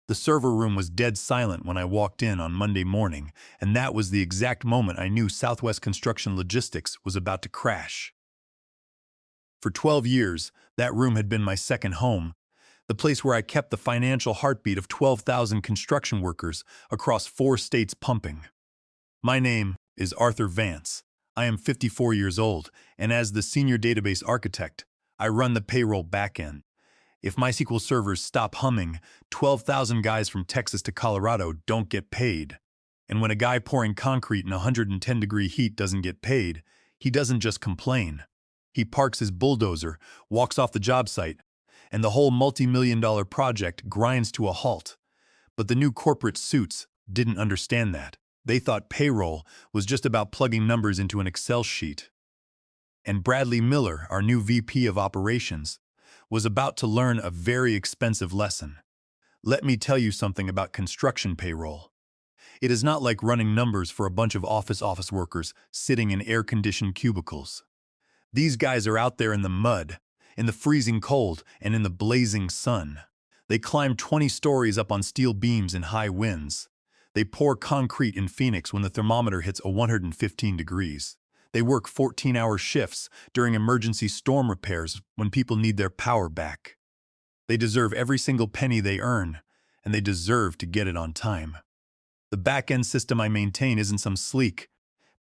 The server room was dead silent when I walked in on Monday morning, and that was the exact moment I knew Southwest Construction Logistics was about to crash. For 12 years, that room had been my second home, the place where I kept the financial heartbeat of 12,000 construction workers across 4 states pumping. My name is Arthur Vance. I am 54 years old, and as the senior database architect, I run the payroll backend. If MySQL servers stop humming, 12,000 guys from Texas to Colorado don't get paid. And when a guy pouring concrete in 110-degree heat doesn't get paid, he doesn't just complain. He parks his bulldozer, walks off the job site, and the whole multi-million-dollar project grinds to a halt. But the new corporate suits didn't understand that. They thought payroll was just about plugging numbers into an Excel sheet. And Bradley Miller, our new VP of Operations, was about to learn a very expensive lesson. Let me tell you something about construction payroll. It is not like running numbers for a bunch of office workers sitting in air-conditioned cubicles. These guys are out there in the mud, in the freezing cold, and in the blazing sun. They climb 20 stories up on steel beams in high winds. They pour concrete in Phoenix when the thermometer hits 115 degrees. They work 14-hour shifts during emergency storm repairs when people need their power back. They deserve every single penny they earn, and they deserve to get it on time. The back-end system I maintain isn't some sleek,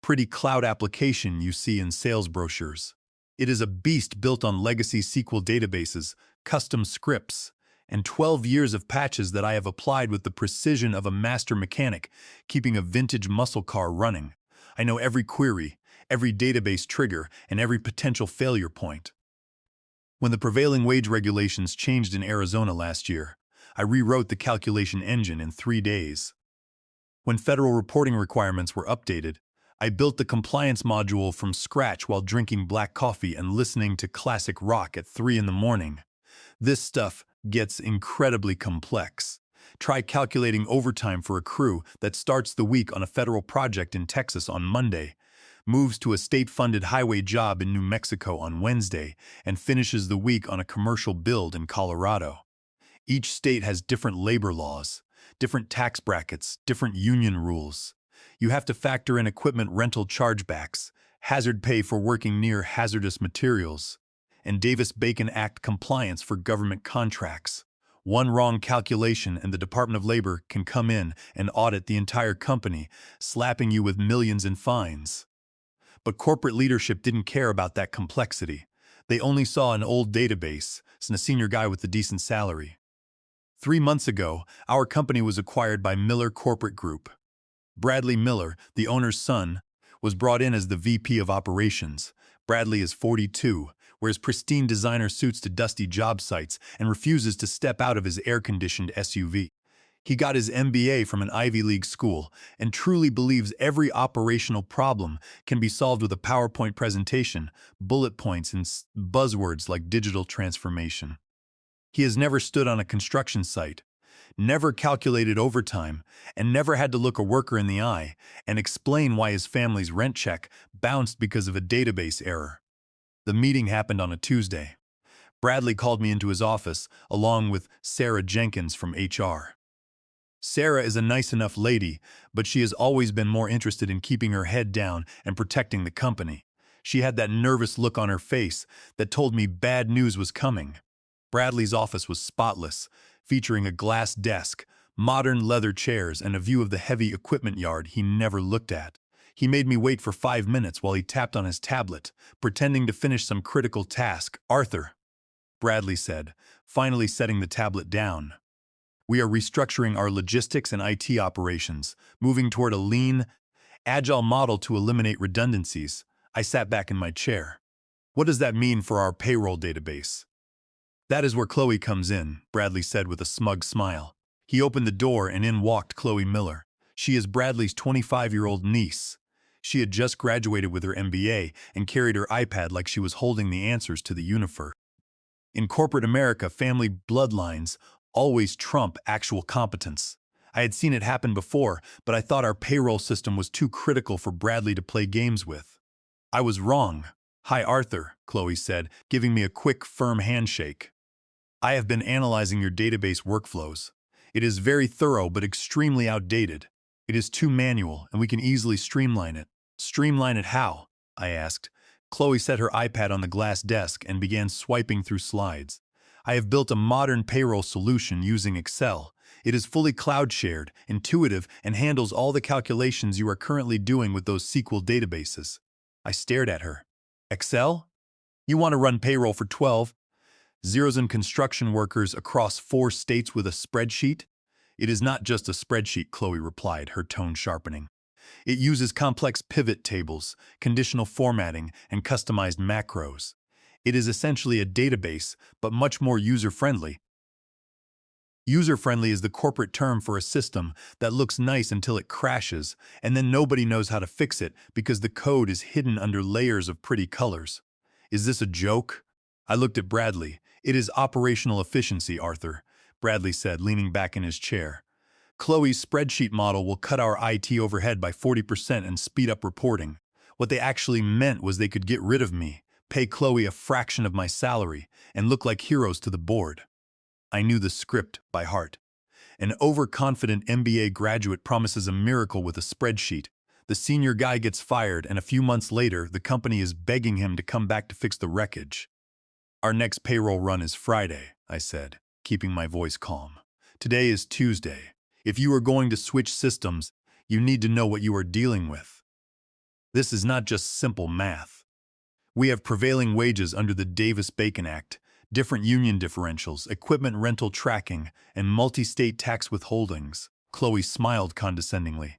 pretty cloud application you see in sales brochures. It is a beast built on legacy SQL databases, custom scripts, and 12 years of patches that I have applied with the precision of a master mechanic, keeping a vintage muscle car running. I know every query, every database trigger, and every potential failure point. When the prevailing wage regulations changed in Arizona last year, I rewrote the calculation engine in 3 days. When federal reporting requirements were updated, I built the compliance module from scratch while drinking black coffee and listening to classic rock at 3 in the morning. This stuff gets incredibly complex. Try calculating overtime for a crew that starts the week on a federal project in Texas on Monday, moves to a state-funded highway job in New Mexico on Wednesday, and finishes the week on a commercial build in Colorado. Each state has different labor laws, different tax brackets, different union rules. You have to factor in equipment rental chargebacks, hazard pay for working near hazardous materials, and Davis-Bacon Act compliance for government contracts. One wrong calculation and the Department of Labor can come in and audit the entire company, slapping you with millions in fines. But corporate leadership didn't care about that complexity. They only saw an old database and a senior guy with a decent salary. 3 months ago, our company was acquired by Miller Corporate Group. Bradley Miller, the owner's son, was brought in as the VP of Operations. Bradley is 42, wears pristine designer suits to dusty job sites, and refuses to step out of his air-conditioned SUV. He got his MBA from an Ivy League school and truly believes every operational problem can be solved with a PowerPoint presentation, bullet points, and buzzwords like digital transformation. He has never stood on a construction site, never calculated overtime, and never had to look a worker in the eye and explain why his family's rent check bounced because of a database error. The meeting happened on a Tuesday. Bradley called me into his office, along with Sarah Jenkins from HR. Sarah is a nice enough lady, but she has always been more interested in keeping her head down and protecting the company. She had that nervous look on her face that told me bad news was coming. Bradley's office was spotless, featuring a glass desk, modern leather chairs, and a view of the heavy equipment yard he never looked at. He made me wait for 5 minutes while he tapped on his tablet, pretending to finish some critical task. "Arthur," Bradley said, finally setting the tablet down. "We are restructuring our logistics and IT operations, moving toward a lean, agile model to eliminate redundancies." I sat back in my chair. "What does that mean for our payroll database?" "That is where Chloe comes in," Bradley said with a smug smile. He opened the door and in walked Chloe Miller. She is Bradley's 25-year-old niece. She had just graduated with her MBA and carried her iPad like she was holding the answers to the universe. In corporate America, family bloodlines always trump actual competence. I had seen it happen before, but I thought our payroll system was too critical for Bradley to play games with. I was wrong. "Hi, Arthur," Chloe said, giving me a quick, firm handshake. "I have been analyzing your database workflows. It is very thorough but extremely outdated. It is too manual, and we can easily streamline it. Streamline it how? I asked. Chloe set her iPad on the glass desk and began swiping through slides. I have built a modern payroll solution using Excel. It is fully cloud-shared, intuitive, and handles all the calculations you are currently doing with those SQL databases. I stared at her. Excel? You want to run payroll for 12 zeros and construction workers across 4 states with a spreadsheet? It is not just a spreadsheet, Chloe replied, her tone sharpening. It uses complex pivot tables, conditional formatting, and customized macros. It is essentially a database, but much more user-friendly. User-friendly is the corporate term for a system that looks nice until it crashes, and then nobody knows how to fix it because the code is hidden under layers of pretty colors. Is this a joke? I looked at Bradley. It is operational efficiency, Arthur, Bradley said, leaning back in his chair. Chloe's spreadsheet model will cut our IT overhead by 40% and speed up reporting. What they actually meant was they could get rid of me, pay Chloe a fraction of my salary, and look like heroes to the board. I knew the script by heart. An overconfident MBA graduate promises a miracle with a spreadsheet. The senior guy gets fired, and a few months later, the company is begging him to come back to fix the wreckage. Our next payroll run is Friday, I said, keeping my voice calm. Today is Tuesday. If you are going to switch systems, you need to know what you are dealing with. This is not just simple math. We have prevailing wages under the Davis-Bacon Act, different union differentials, equipment rental tracking, and multi-state tax withholdings. Chloe smiled condescendingly.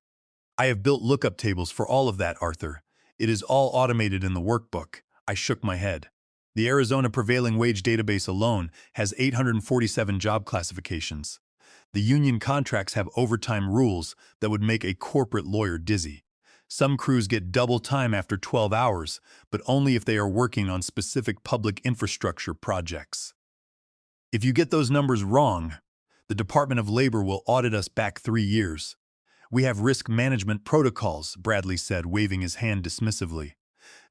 I have built lookup tables for all of that, Arthur. It is all automated in the workbook. I shook my head. The Arizona Prevailing Wage Database alone has 847 job classifications. The union contracts have overtime rules that would make a corporate lawyer dizzy. Some crews get double time after 12 hours, but only if they are working on specific public infrastructure projects. If you get those numbers wrong, the Department of Labor will audit us back 3 years. We have risk management protocols, Bradley said, waving his hand dismissively.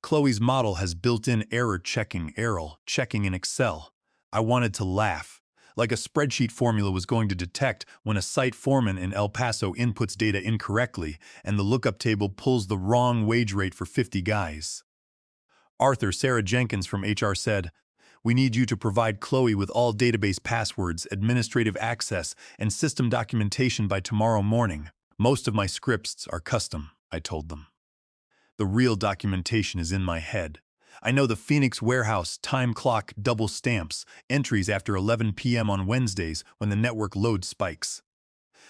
Chloe's model has built-in error checking in Excel. I wanted to laugh, like a spreadsheet formula was going to detect when a site foreman in El Paso inputs data incorrectly and the lookup table pulls the wrong wage rate for 50 guys. Arthur, Sarah Jenkins from HR said, "We need you to provide Chloe with all database passwords, administrative access, and system documentation by tomorrow morning. Most of my scripts are custom," I told them. The real documentation is in my head. I know the Phoenix warehouse time clock double stamps entries after 11 p.m. on Wednesdays when the network load spikes.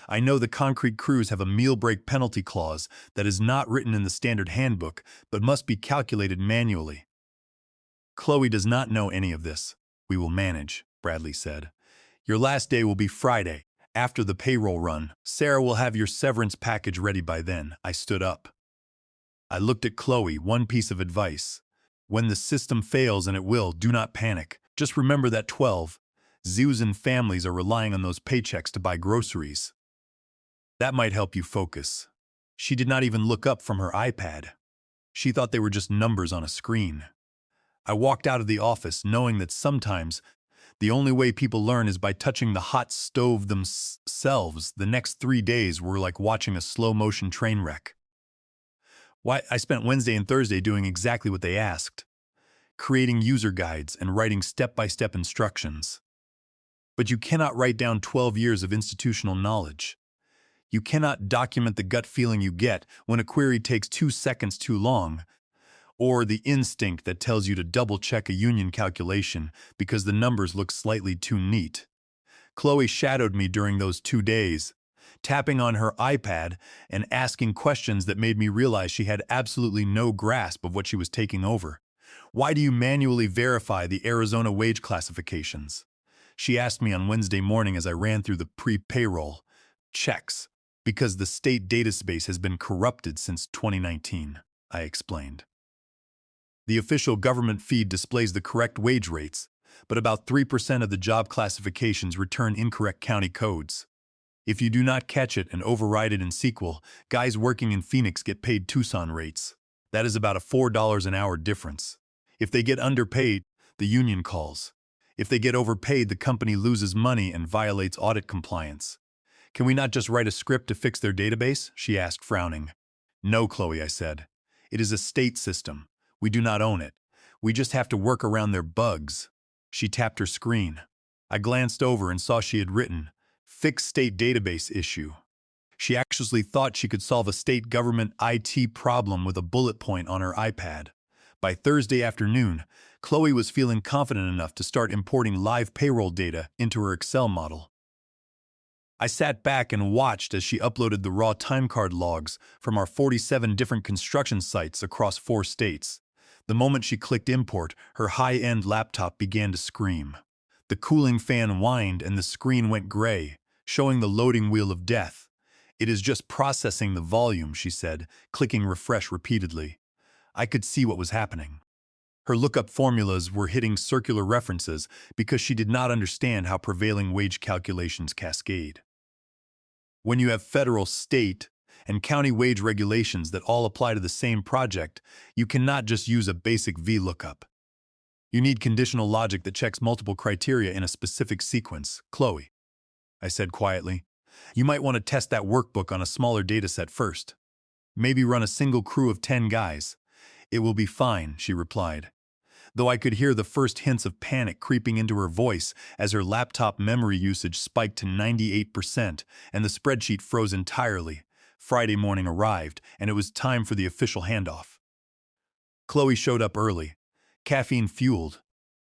I know the concrete crews have a meal break penalty clause that is not written in the standard handbook but must be calculated manually. Chloe does not know any of this. We will manage, Bradley said. Your last day will be Friday. After the payroll run, Sarah will have your severance package ready by then. I stood up. I looked at Chloe, one piece of advice. When the system fails, and it will, do not panic. Just remember that 12,000 families are relying on those paychecks to buy groceries. That might help you focus. She did not even look up from her iPad. She thought they were just numbers on a screen. I walked out of the office knowing that sometimes the only way people learn is by touching the hot stove themselves. The next 3 days were like watching a slow-motion train wreck. I spent Wednesday and Thursday doing exactly what they asked, creating user guides and writing step-by-step instructions. But you cannot write down 12 years of institutional knowledge. You cannot document the gut feeling you get when a query takes 2 seconds too long, or the instinct that tells you to double-check a union calculation because the numbers look slightly too neat. Chloe shadowed me during those 2 days, tapping on her iPad and asking questions that made me realize she had absolutely no grasp of what she was taking over. Why do you manually verify the Arizona wage classifications? She asked me on Wednesday morning as I ran through the pre-payroll checks. Because the state database has been corrupted since 2019, I explained. The official government feed displays the correct wage rates, but about 3% of the job classifications return incorrect county codes. If you do not catch it and override it in SQL, guys working in Phoenix get paid Tucson rates. That is about a $4 an hour difference. If they get underpaid, the union calls. If they get overpaid, the company loses money and violates audit compliance. Can we not just write a script to fix their database? She asked, frowning. No, Chloe, I said. It is a state system. We do not own it. We just have to work around their bugs. She tapped her screen. I glanced over and saw she had written, "Fix state database issue." She actually thought she could solve a state government IT problem with a bullet point on her iPad. By Thursday afternoon, Chloe was feeling confident enough to start importing live payroll data into her Excel model. I sat back and watched as she uploaded the raw timecard logs from our 47 different construction sites across 4 states. The moment she clicked import, her high-end laptop began to scream. The cooling fan whined and the screen went gray, showing the loading wheel of death. It is just processing the volume, she said, clicking refresh repeatedly. I could see what was happening. Her lookup formulas were hitting circular references because she did not understand how prevailing wage calculations cascade. When you have federal, state, and county wage regulations that all apply to the same project, you cannot just use a basic VLOOKUP. You need conditional logic that checks multiple criteria in a specific sequence. Chloe, I said quietly, you might want to test that workbook on a smaller dataset first. Maybe run a single crew of 10 guys. It will be fine, she replied. Though I could hear the first hints of panic creeping into her voice as her laptop memory usage spiked to 98% and the spreadsheet froze entirely. Friday morning arrived, and it was time for the official handoff. Chloe showed up early, caffeine-fueled,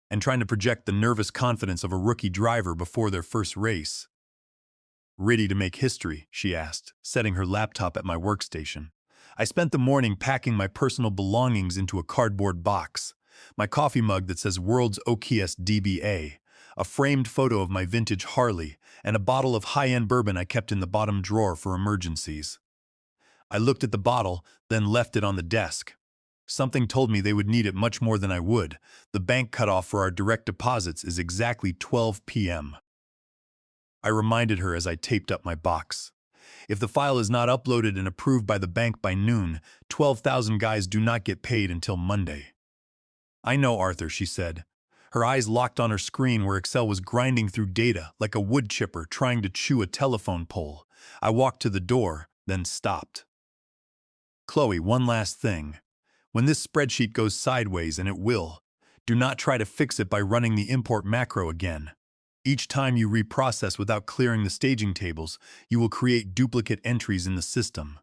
and trying to project the nervous confidence of a rookie driver before their first race. Ready to make history, she asked, setting her laptop at my workstation. I spent the morning packing my personal belongings into a cardboard box. My coffee mug that says World's Oakiest DBA, a framed photo of my vintage Harley, and a bottle of high-end bourbon I kept in the bottom drawer for emergencies. I looked at the bottle, then left it on the desk. Something told me they would need it much more than I would. The bank cutoff for our direct deposits is exactly 12 p.m. I reminded her as I taped up my box. If the file is not uploaded and approved by the bank by noon, 12,000 guys do not get paid until Monday. I know, Arthur, she said. Her eyes locked on her screen where Excel was grinding through data like a wood chipper trying to chew a telephone pole. I walked to the door, then stopped. Chloe, one last thing. When this spreadsheet goes sideways, and it will, do not try to fix it by running the import macro again. Each time you reprocess without clearing the staging tables, you will create duplicate entries in the system.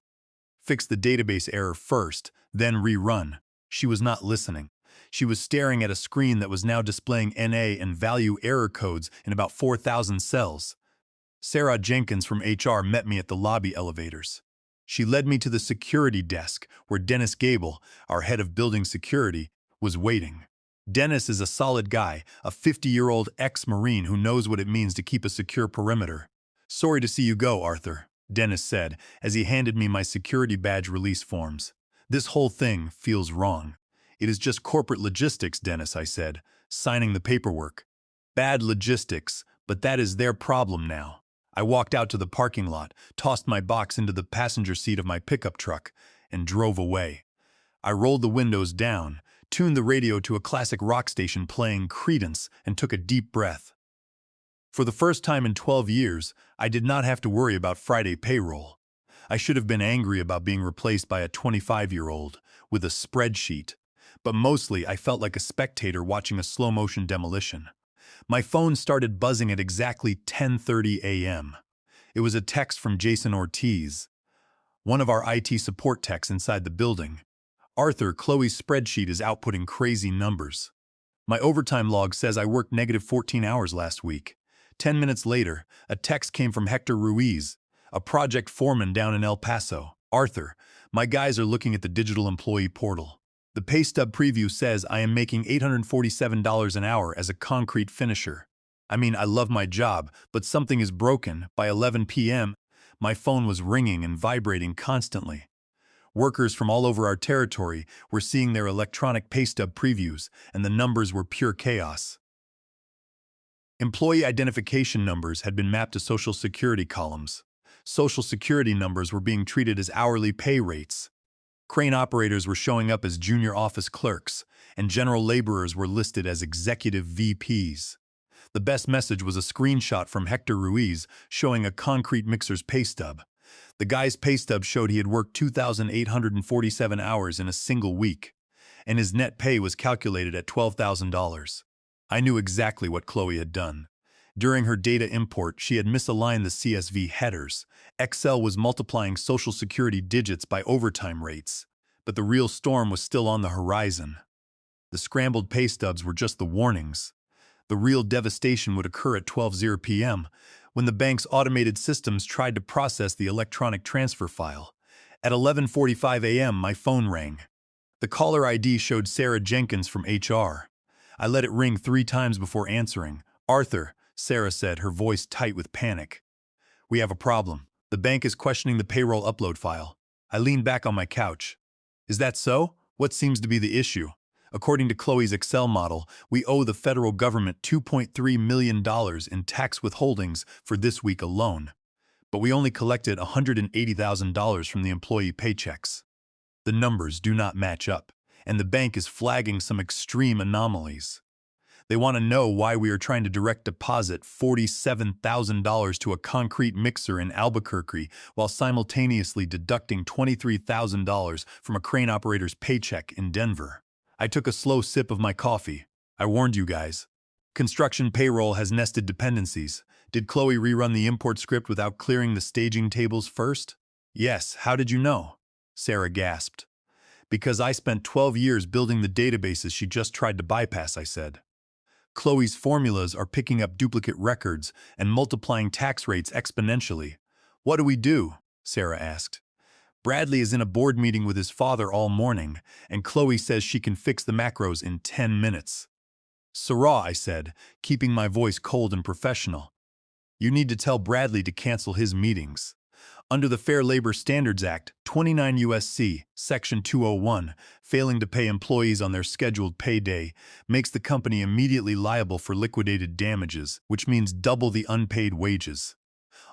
Fix the database error first, then rerun. She was not listening. She was staring at a screen that was now displaying NA and value error codes in about 4,000 cells. Sarah Jenkins from HR met me at the lobby elevators. She led me to the security desk, where Dennis Gable, our head of building security, was waiting. Dennis is a solid guy, a 50-year-old ex-Marine who knows what it means to keep a secure perimeter. Sorry to see you go, Arthur, Dennis said as he handed me my security badge release forms. This whole thing feels wrong. It is just corporate logistics, Dennis, I said, signing the paperwork. Bad logistics, but that is their problem now. I walked out to the parking lot, tossed my box into the passenger seat of my pickup truck, and drove away. I rolled the windows down, tuned the radio to a classic rock station playing Creedence, and took a deep breath. For the first time in 12 years, I did not have to worry about Friday payroll. I should have been angry about being replaced by a 25-year-old with a spreadsheet, but mostly I felt like a spectator watching a slow-motion demolition. My phone started buzzing at exactly 10:30 a.m. It was a text from Jason Ortiz, one of our IT support techs inside the building. Arthur, Chloe's spreadsheet is outputting crazy numbers. My overtime log says I worked -14 hours last week. 10 minutes later, a text came from Hector Ruiz, a project foreman down in El Paso. Arthur, my guys are looking at the digital employee portal. The pay stub preview says I am making $847 an hour as a concrete finisher. I mean, I love my job, but something is broken. By 11 p.m., my phone was ringing and vibrating constantly. Workers from all over our territory were seeing their electronic pay stub previews, and the numbers were pure chaos. Employee identification numbers had been mapped to Social Security columns. Social Security numbers were being treated as hourly pay rates. Crane operators were showing up as junior office clerks, and general laborers were listed as executive VPs. The best message was a screenshot from Hector Ruiz showing a concrete mixer's pay stub. The guy's pay stub showed he had worked 2,847 hours in a single week, and his net pay was calculated at $12,000. I knew exactly what Chloe had done. During her data import, she had misaligned the CSV headers. Excel was multiplying Social Security digits by overtime rates, but the real storm was still on the horizon. The scrambled pay stubs were just the warnings. The real devastation would occur at 12:00 p.m. when the bank's automated systems tried to process the electronic transfer file. At 11:45 a.m., my phone rang. The caller ID showed Sarah Jenkins from HR. I let it ring 3 times before answering. "Arthur," Sarah said, her voice tight with panic. "We have a problem. The bank is questioning the payroll upload file." I leaned back on my couch. "Is that so? What seems to be the issue?" "According to Chloe's Excel model, we owe the federal government $2.3 million in tax withholdings for this week alone. But we only collected $180,000 from the employee paychecks. The numbers do not match up, and the bank is flagging some extreme anomalies. They want to know why we are trying to direct deposit $47,000 to a concrete mixer in Albuquerque while simultaneously deducting $23,000 from a crane operator's paycheck in Denver." I took a slow sip of my coffee. "I warned you guys. Construction payroll has nested dependencies. Did Chloe rerun the import script without clearing the staging tables first?" "Yes, how did you know?" Sarah gasped. "Because I spent 12 years building the databases she just tried to bypass," I said. "Chloe's formulas are picking up duplicate records and multiplying tax rates exponentially." "What do we do?" Sarah asked. "Bradley is in a board meeting with his father all morning, and Chloe says she can fix the macros in 10 minutes. "Sarah," I said, keeping my voice cold and professional, "you need to tell Bradley to cancel his meetings. Under the Fair Labor Standards Act, 29 U.S.C., Section 201, failing to pay employees on their scheduled pay day makes the company immediately liable for liquidated damages, which means double the unpaid wages.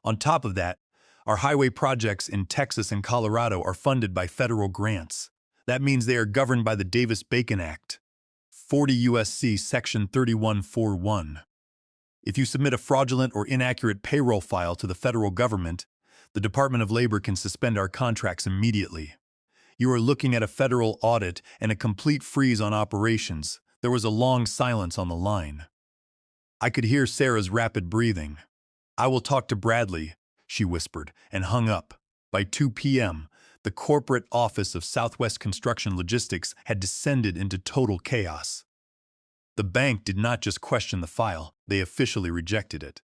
On top of that, our highway projects in Texas and Colorado are funded by federal grants. That means they are governed by the Davis-Bacon Act, 40 U.S.C. Section 3141. If you submit a fraudulent or inaccurate payroll file to the federal government, the Department of Labor can suspend our contracts immediately. You are looking at a federal audit and a complete freeze on operations." There was a long silence on the line. I could hear Sarah's rapid breathing. "I will talk to Bradley," she whispered, and hung up. By 2 p.m., the corporate office of Southwest Construction Logistics had descended into total chaos. The bank did not just question the file, they officially rejected it.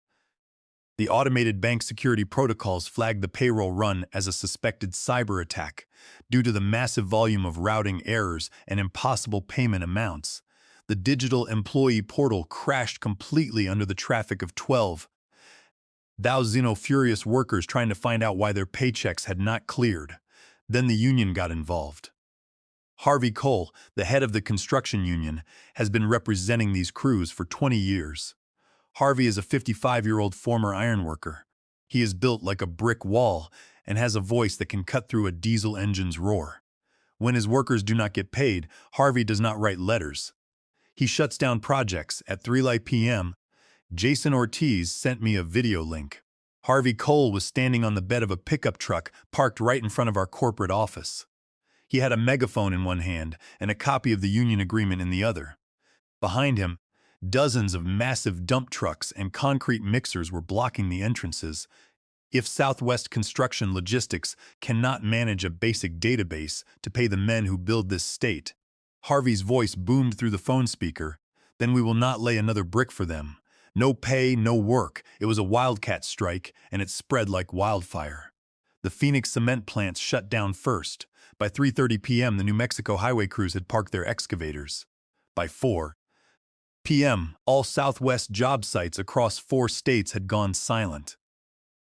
The automated bank security protocols flagged the payroll run as a suspected cyber attack due to the massive volume of routing errors and impossible payment amounts. The digital employee portal crashed completely under the traffic of 12,000 furious workers trying to find out why their paychecks had not cleared. Then the union got involved. Harvey Cole, the head of the construction union, has been representing these crews for 20 years. Harvey is a 55-year-old former ironworker. He is built like a brick wall and has a voice that can cut through a diesel engine's roar. When his workers do not get paid, Harvey does not write letters. He shuts down projects. At 3 p.m., Jason Ortiz sent me a video link. Harvey Cole was standing on the bed of a pickup truck parked right in front of our corporate office. He had a megaphone in one hand and a copy of the union agreement in the other. Behind him, dozens of massive dump trucks and concrete mixers were blocking the entrances. If Southwest Construction Logistics cannot manage a basic database to pay the men who build this state, Harvey's voice boomed through the phone speaker, then we will not lay another brick for them. No pay, no work. It was a wildcat strike, and it spread like wildfire. The Phoenix cement plants shut down first. By 3:30 p.m., the New Mexico highway crews had parked their excavators. By 4 p.m., all Southwest job sites across 4 states had gone silent.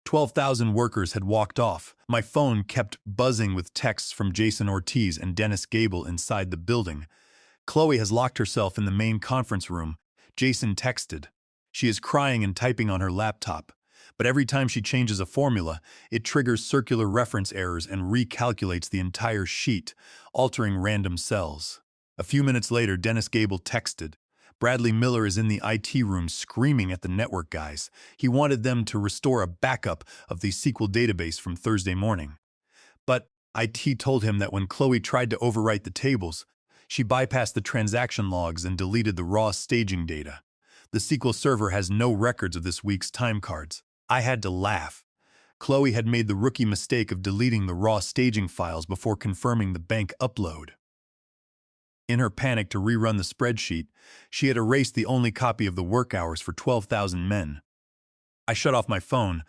12,000 workers had walked off. My phone kept buzzing with texts from Jason Ortiz and Dennis Gable inside the building. "Chloe has locked herself in the main conference room," Jason texted. "She is crying and typing on her laptop. But every time she changes a formula, it triggers circular reference errors and recalculates the entire sheet, altering random cells." A few minutes later, Dennis Gable texted, Bradley Miller is in the IT room screaming at the network guys. He wanted them to restore a backup of the SQL database from Thursday morning. But IT told him that when Chloe tried to overwrite the tables, she bypassed the transaction logs and deleted the raw staging data. The SQL server has no records of this week's time cards. I had to laugh. Chloe had made the rookie mistake of deleting the raw staging files before confirming the bank upload. In her panic to rerun the spreadsheet, she had erased the only copy of the work hours for 12,000 men. I shut off my phone,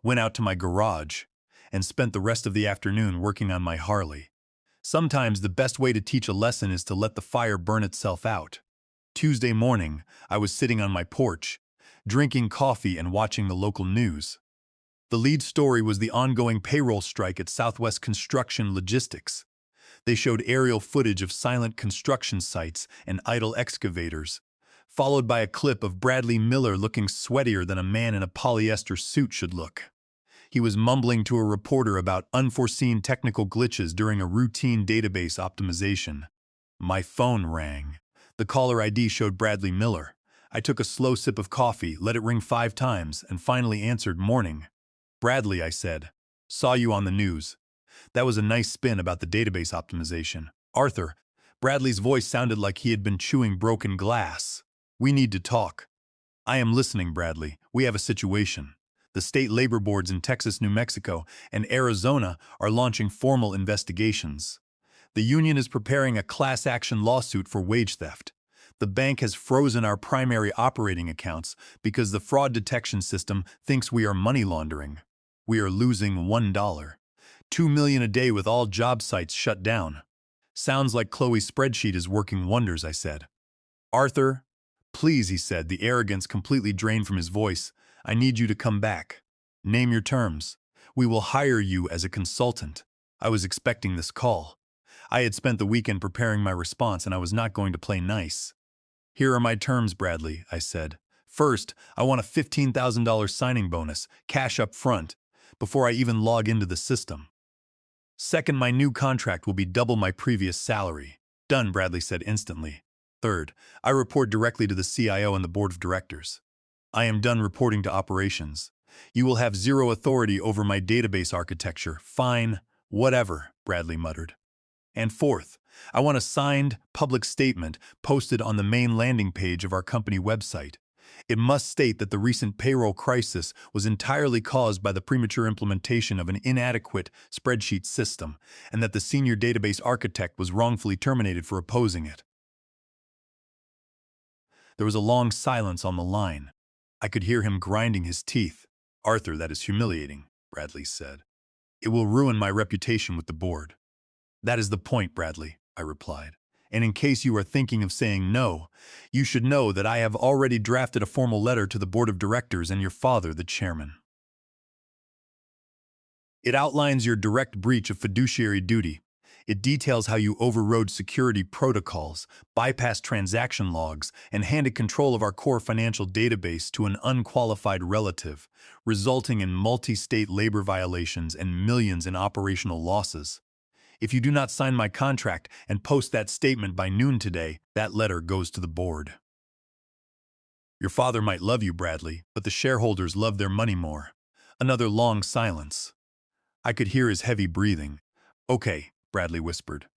went out to my garage, and spent the rest of the afternoon working on my Harley. Sometimes the best way to teach a lesson is to let the fire burn itself out. Tuesday morning, I was sitting on my porch, drinking coffee and watching the local news. The lead story was the ongoing payroll strike at Southwest Construction Logistics. They showed aerial footage of silent construction sites and idle excavators, followed by a clip of Bradley Miller looking sweatier than a man in a polyester suit should look. He was mumbling to a reporter about unforeseen technical glitches during a routine database optimization. My phone rang. The caller ID showed Bradley Miller. I took a slow sip of coffee, let it ring 5 times, and finally answered, "Morning." "Bradley," I said. "Saw you on the news. That was a nice spin about the database optimization." "Arthur." Bradley's voice sounded like he had been chewing broken glass. "We need to talk." "I am listening, Bradley. We have a situation. The state labor boards in Texas, New Mexico, and Arizona are launching formal investigations. The union is preparing a class action lawsuit for wage theft. The bank has frozen our primary operating accounts because the fraud detection system thinks we are money laundering. We are losing $1. $2 million a day with all job sites shut down." "Sounds like Chloe's spreadsheet is working wonders," I said. "Arthur, please," he said, the arrogance completely drained from his voice. "I need you to come back. Name your terms. We will hire you as a consultant." I was expecting this call. I had spent the weekend preparing my response, and I was not going to play nice. "Here are my terms, Bradley," I said. "First, I want a $15,000 signing bonus, cash up front, before I even log into the system. Second, my new contract will be double my previous salary." "Done," Bradley said instantly. "Third, I report directly to the CIO and the board of directors. I am done reporting to operations. You will have zero authority over my database architecture." "Fine, whatever," Bradley muttered. "And fourth, I want a signed, public statement posted on the main landing page of our company website. It must state that the recent payroll crisis was entirely caused by the premature implementation of an inadequate spreadsheet system, and that the senior database architect was wrongfully terminated for opposing it." There was a long silence on the line. I could hear him grinding his teeth. "Arthur, that is humiliating," Bradley said. "It will ruin my reputation with the board." "That is the point, Bradley," I replied. "And in case you are thinking of saying no, you should know that I have already drafted a formal letter to the board of directors and your father, the chairman. It outlines your direct breach of fiduciary duty. It details how you overrode security protocols, bypassed transaction logs, and handed control of our core financial database to an unqualified relative, resulting in multi-state labor violations and millions in operational losses. If you do not sign my contract and post that statement by noon today, that letter goes to the board. Your father might love you, Bradley, but the shareholders love their money more." Another long silence. I could hear his heavy breathing. "Okay," Bradley whispered.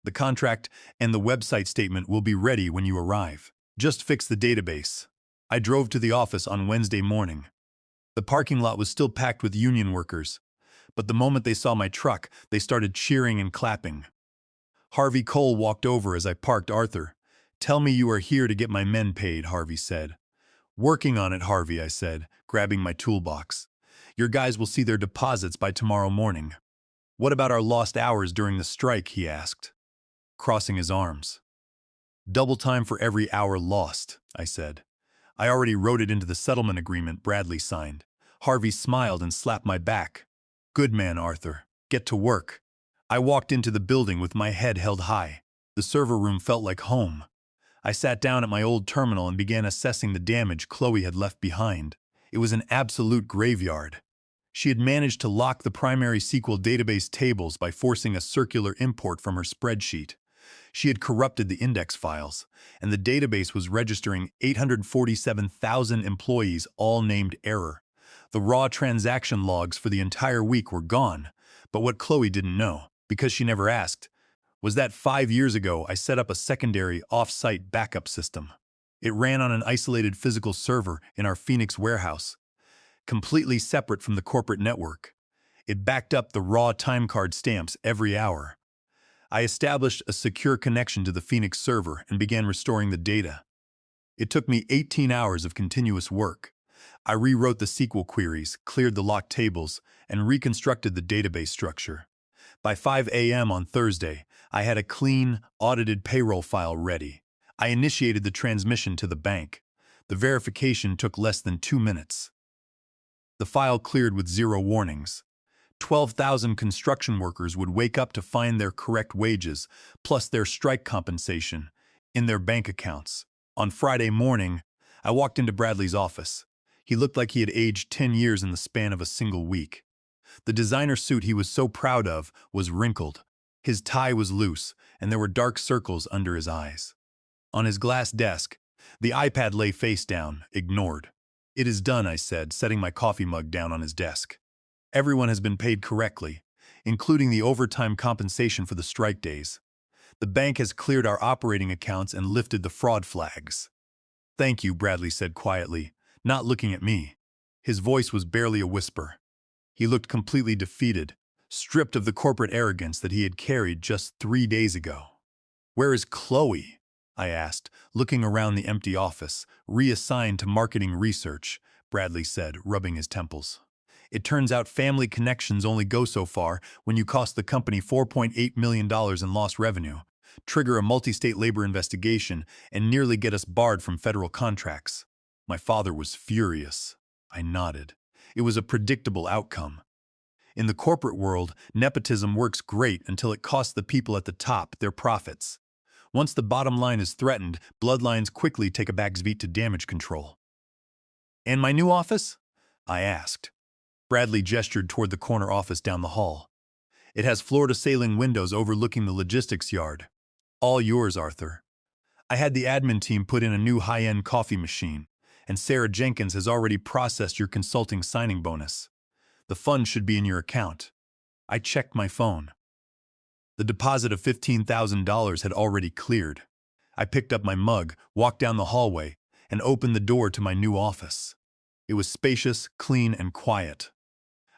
"The contract and the website statement will be ready when you arrive. Just fix the database." I drove to the office on Wednesday morning. The parking lot was still packed with union workers, but the moment they saw my truck, they started cheering and clapping. Harvey Cole walked over as I parked. "Arthur, tell me you are here to get my men paid," Harvey said. "Working on it, Harvey," I said, grabbing my toolbox. "Your guys will see their deposits by tomorrow morning." "What about our lost hours during the strike?" he asked, crossing his arms. "Double time for every hour lost," I said. "I already wrote it into the settlement agreement Bradley signed." Harvey smiled and slapped my back. "Good man, Arthur. Get to work." I walked into the building with my head held high. The server room felt like home. I sat down at my old terminal and began assessing the damage Chloe had left behind. It was an absolute graveyard. She had managed to lock the primary SQL database tables by forcing a circular import from her spreadsheet. She had corrupted the index files, and the database was registering 847,000 employees, all named error. The raw transaction logs for the entire week were gone, but what Chloe didn't know, because she never asked, was that 5 years ago I set up a secondary off-site backup system. It ran on an isolated physical server in our Phoenix warehouse, completely separate from the corporate network. It backed up the raw time card stamps every hour. I established a secure connection to the Phoenix server and began restoring the data. It took me 18 hours of continuous work. I rewrote the SQL queries, cleared the locked tables, and reconstructed the database structure. By 5 a.m. on Thursday, I had a clean, audited payroll file ready. I initiated the transmission to the bank. The verification took less than 2 minutes. The file cleared with 0 warnings. 12,000 construction workers would wake up to find their correct wages, plus their strike compensation, in their bank accounts. On Friday morning, I walked into Bradley's office. He looked like he had aged 10 years in the span of a single week. The designer suit he was so proud of was wrinkled. His tie was loose, and there were dark circles under his eyes. On his glass desk, the iPad lay face down, ignored. "It is done," I said, setting my coffee mug down on his desk. "Everyone has been paid correctly, including the overtime compensation for the strike days. The bank has cleared our operating accounts and lifted the fraud flags." "Thank you," Bradley said quietly, not looking at me. His voice was barely a whisper. He looked completely defeated, stripped of the corporate arrogance that he had carried just 3 days ago. "Where is Chloe?" I asked, looking around the empty office. "Reassigned to marketing research," Bradley said, rubbing his temples. "It turns out family connections only go so far when you cost the company $4.8 million in lost revenue, trigger a multi-state labor investigation, and nearly get us barred from federal contracts." My father was furious. I nodded. It was a predictable outcome. In the corporate world, nepotism works great until it costs the people at the top their profits. Once the bottom line is threatened, bloodlines quickly take a backseat to damage control. "And my new office?" I asked. Bradley gestured toward the corner office down the hall. "It has floor-to-ceiling windows overlooking the logistics yard. All yours, Arthur. I had the admin team put in a new high-end coffee machine, and Sarah Jenkins has already processed your consulting signing bonus. The funds should be in your account." I checked my phone. The deposit of $15,000 had already cleared. I picked up my mug, walked down the hallway, and opened the door to my new office. It was spacious, clean, and quiet.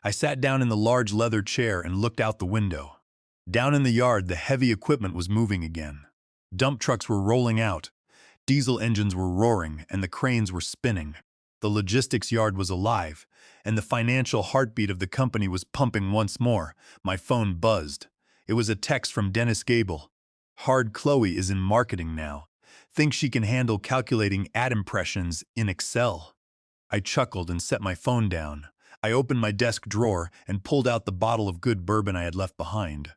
I sat down in the large leather chair and looked out the window. Down in the yard, the heavy equipment was moving again. Dump trucks were rolling out. Diesel engines were roaring, and the cranes were spinning. The logistics yard was alive, and the financial heartbeat of the company was pumping once more. My phone buzzed. It was a text from Dennis Gable. "Hard Chloe is in marketing now. Thinks she can handle calculating ad impressions in Excel." I chuckled and set my phone down. I opened my desk drawer and pulled out the bottle of good bourbon I had left behind.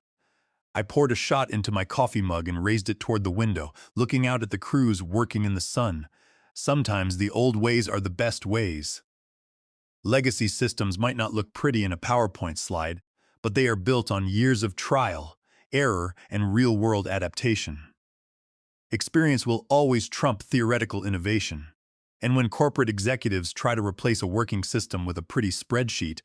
I poured a shot into my coffee mug and raised it toward the window, looking out at the crews working in the sun. Sometimes the old ways are the best ways. Legacy systems might not look pretty in a PowerPoint slide, but they are built on years of trial, error, and real-world adaptation. Experience will always trump theoretical innovation. And when corporate executives try to replace a working system with a pretty spreadsheet,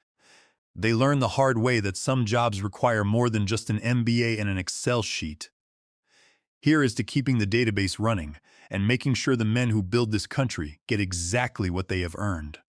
they learn the hard way that some jobs require more than just an MBA and an Excel sheet. Here is to keeping the database running and making sure the men who build this country get exactly what they have earned.